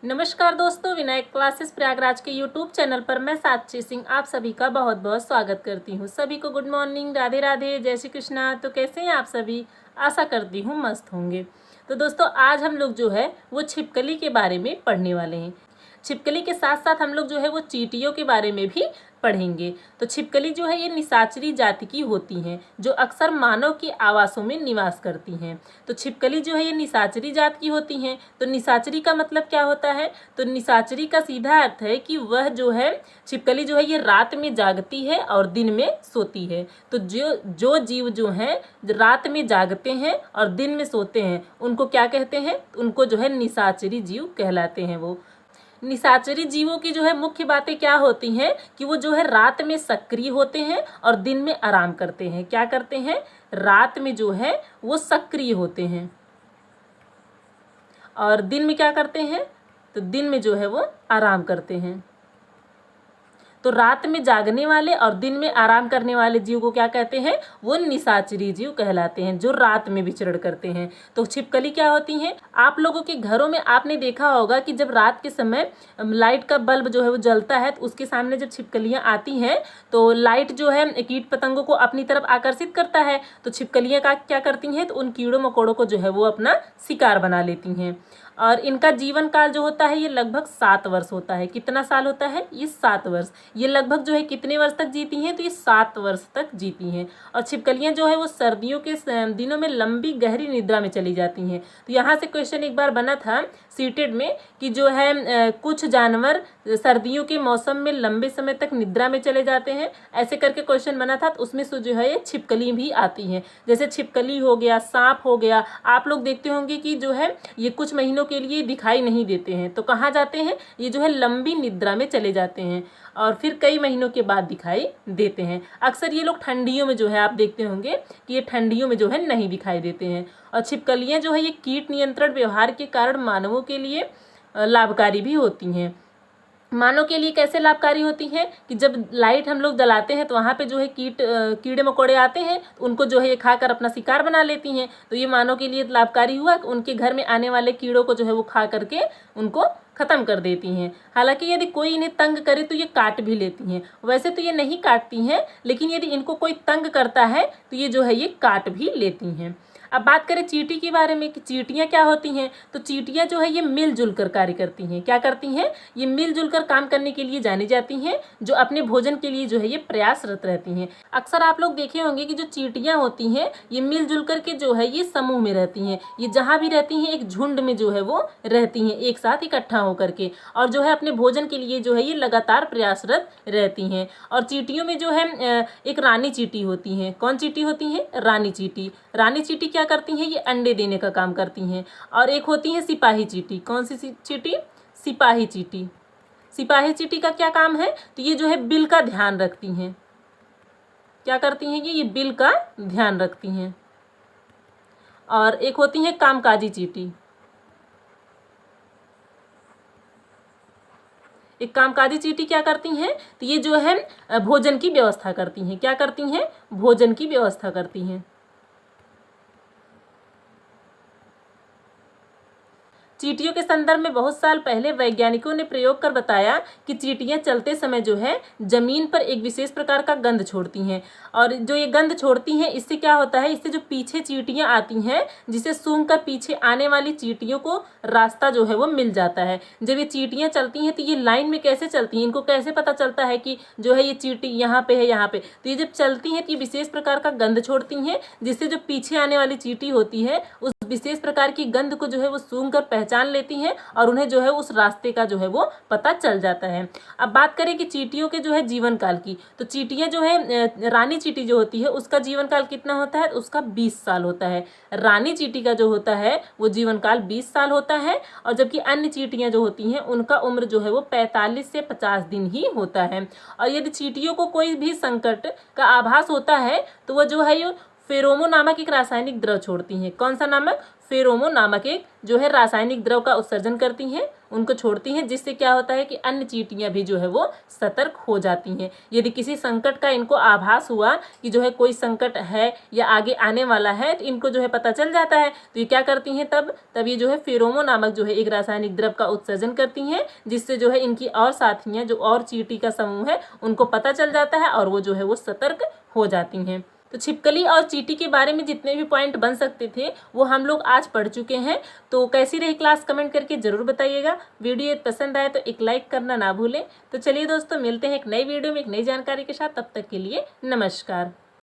नमस्कार दोस्तों, विनायक क्लासेस प्रयागराज के यूट्यूब चैनल पर मैं साक्षी सिंह आप सभी का बहुत बहुत स्वागत करती हूँ। सभी को गुड मॉर्निंग, राधे राधे, जय श्री कृष्णा। तो कैसे हैं आप सभी? आशा करती हूँ मस्त होंगे। तो दोस्तों आज हम लोग जो है वो छिपकली के बारे में पढ़ने वाले हैं। छिपकली के साथ साथ हम लोग जो है वो चींटियों के बारे में भी पढ़ेंगे। तो छिपकली जो है ये निशाचरी जाति की होती हैं जो अक्सर मानव की आवासों में निवास करती हैं। तो छिपकली जो है ये निशाचरी जात की होती हैं। तो निशाचरी का मतलब क्या होता है? तो निशाचरी का सीधा अर्थ है कि वह जो है छिपकली जो है ये रात में जागती है और दिन में सोती है। तो जो जीव जो हैं रात में जागते हैं और दिन में सोते हैं उनको क्या कहते हैं? उनको जो है निशाचरी जीव कहलाते हैं। वो निशाचरी जीवों की जो है मुख्य बातें क्या होती हैं कि वो जो है रात में सक्रिय होते हैं और दिन में आराम करते हैं। क्या करते हैं? रात में जो है वो सक्रिय होते हैं और दिन में क्या करते हैं? तो दिन में जो है वो आराम करते हैं। तो रात में जागने वाले और दिन में आराम करने वाले जीव को क्या कहते हैं? वो निशाचरी जीव कहलाते हैं जो रात में विचरण करते हैं। तो छिपकली क्या होती हैं? आप लोगों के घरों में आपने देखा होगा कि जब रात के समय लाइट का बल्ब जो है वो जलता है तो उसके सामने जब छिपकलियां आती हैं तो लाइट जो है कीट पतंगों को अपनी तरफ आकर्षित करता है। तो छिपकलियां का क्या करती हैं? तो उन कीड़ों मकोड़ों को जो है वो अपना शिकार बना लेती हैं। और इनका जीवन काल जो होता है ये लगभग 7 वर्ष होता है। कितना साल होता है? ये 7 वर्ष। ये लगभग जो है कितने वर्ष तक जीती हैं? तो ये 7 वर्ष तक जीती हैं। और छिपकलियां जो है वो सर्दियों के दिनों में लंबी गहरी निद्रा में चली जाती हैं। तो यहाँ से क्वेश्चन एक बार बना था सीटेड में कि जो है कुछ जानवर सर्दियों के मौसम में लंबे समय तक निद्रा में चले जाते हैं, ऐसे करके क्वेश्चन बना था। तो उसमें से जो है ये छिपकली भी आती हैं। जैसे छिपकली हो गया, सांप हो गया। आप लोग देखते होंगे कि जो है ये कुछ महीनों के लिए दिखाई नहीं देते हैं। तो कहाँ जाते हैं? ये जो है लंबी निद्रा में चले जाते हैं और फिर कई महीनों के बाद दिखाई देते हैं। अक्सर ये लोग ठंडियों में जो है आप देखते होंगे कि ये ठंडियों में जो है नहीं दिखाई देते हैं। और छिपकलियां जो है ये कीट नियंत्रण व्यवहार के कारण मानवों के लिए लाभकारी भी होती हैं। मानव के लिए कैसे लाभकारी होती हैं कि जब लाइट हम लोग जलाते हैं तो वहाँ पे जो है कीड़े मकोड़े आते हैं, उनको जो है ये खाकर अपना शिकार बना लेती हैं। तो ये मानव के लिए लाभकारी हुआ कि उनके घर में आने वाले कीड़ों को जो है वो खा करके उनको खत्म कर देती हैं। हालांकि यदि कोई इन्हें तंग करे तो ये काट भी लेती हैं। वैसे तो ये नहीं काटती हैं, लेकिन यदि इनको कोई तंग करता है तो ये जो है ये काट भी लेती हैं। अब बात करें चींटी के बारे में कि चींटियां क्या होती हैं। तो चींटियां जो है ये मिलजुल कर कार्य करती हैं। क्या करती हैं? ये मिलजुल कर काम करने के लिए जानी जाती हैं, जो अपने भोजन के लिए जो है ये प्रयासरत रहती हैं। अक्सर आप लोग देखे होंगे कि जो चींटियां होती हैं ये मिलजुल कर के जो है ये समूह में रहती हैं। ये जहाँ भी रहती हैं एक झुंड में जो है वो रहती हैं, एक साथ इकट्ठा होकर के, और जो है अपने भोजन के लिए जो है ये लगातार प्रयासरत रहती हैं। और चींटियों में जो है एक रानी चींटी होती हैं। कौन चींटी होती हैं? रानी चींटी। रानी चींटी क्या करती हैं? ये अंडे देने का काम करती हैं। और एक होती है सिपाही चींटी। कौन सी चींटी? सिपाही चींटी। सिपाही चींटी का क्या काम है? तो ये जो है बिल का ध्यान रखती हैं। क्या करती हैं? ये बिल का ध्यान रखती हैं। और एक होती है कामकाजी चींटी। एक कामकाजी चींटी क्या करती हैं? तो ये जो है भोजन की व्यवस्था करती हैं। क्या करती हैं? भोजन की व्यवस्था करती हैं। चींटियों के संदर्भ में बहुत साल पहले वैज्ञानिकों ने प्रयोग कर बताया कि चींटियां चलते समय जो है जमीन पर एक विशेष प्रकार का गंध छोड़ती हैं। और जो ये गंध छोड़ती हैं इससे क्या होता है? इससे जो पीछे चींटियां आती हैं जिसे सूंघ कर पीछे आने वाली चींटियों को रास्ता जो है वो मिल जाता है। जब ये चींटियां चलती हैं तो ये लाइन में कैसे चलती हैं? इनको कैसे पता चलता है कि जो है ये चींटी यहाँ पे है, यहाँ पे? तो ये जब चलती हैं तो ये विशेष प्रकार का गंध छोड़ती हैं, जिससे जो पीछे आने वाली चींटी होती है उस विशेष प्रकार की गंध को जो है वो सूंघ कर पहचान लेती हैं और उन्हें जो है उस रास्ते का जो है वो पता चल जाता है। अब बात करें कि चींटियों के जो है जीवन काल की, तो चींटियां जो है रानी चींटी जो होती है उसका जीवन काल कितना होता है? उसका 20 साल होता है। रानी चींटी का जो होता है वो जीवन काल 20 साल होता है। और जबकि अन्य चींटियां जो होती हैं उनका उम्र जो है वो 45 से 50 दिन ही होता है। और यदि चींटियों को कोई भी संकट का आभास होता है तो वह जो है फेरोमोन नामक एक रासायनिक द्रव छोड़ती हैं। कौन सा नामक? फेरोमोन नामक एक जो है रासायनिक द्रव का उत्सर्जन करती हैं, उनको छोड़ती हैं, जिससे क्या होता है कि अन्य चींटियां भी जो है वो सतर्क हो जाती हैं। यदि किसी संकट का इनको आभास हुआ कि जो है कोई संकट है या आगे आने वाला है, तो इनको जो है पता चल जाता है, तो ये क्या करती हैं तब ये जो है फेरोमोन नामक जो है एक रासायनिक द्रव का उत्सर्जन करती हैं, जिससे जो है इनकी और साथियां जो और चींटी का समूह है उनको पता चल जाता है और वो जो है वो सतर्क हो जाती हैं। तो छिपकली और चींटी के बारे में जितने भी पॉइंट बन सकते थे वो हम लोग आज पढ़ चुके हैं। तो कैसी रही क्लास कमेंट करके जरूर बताइएगा। वीडियो पसंद आए तो एक लाइक करना ना भूलें। तो चलिए दोस्तों, मिलते हैं एक नई वीडियो में एक नई जानकारी के साथ। तब तक के लिए नमस्कार।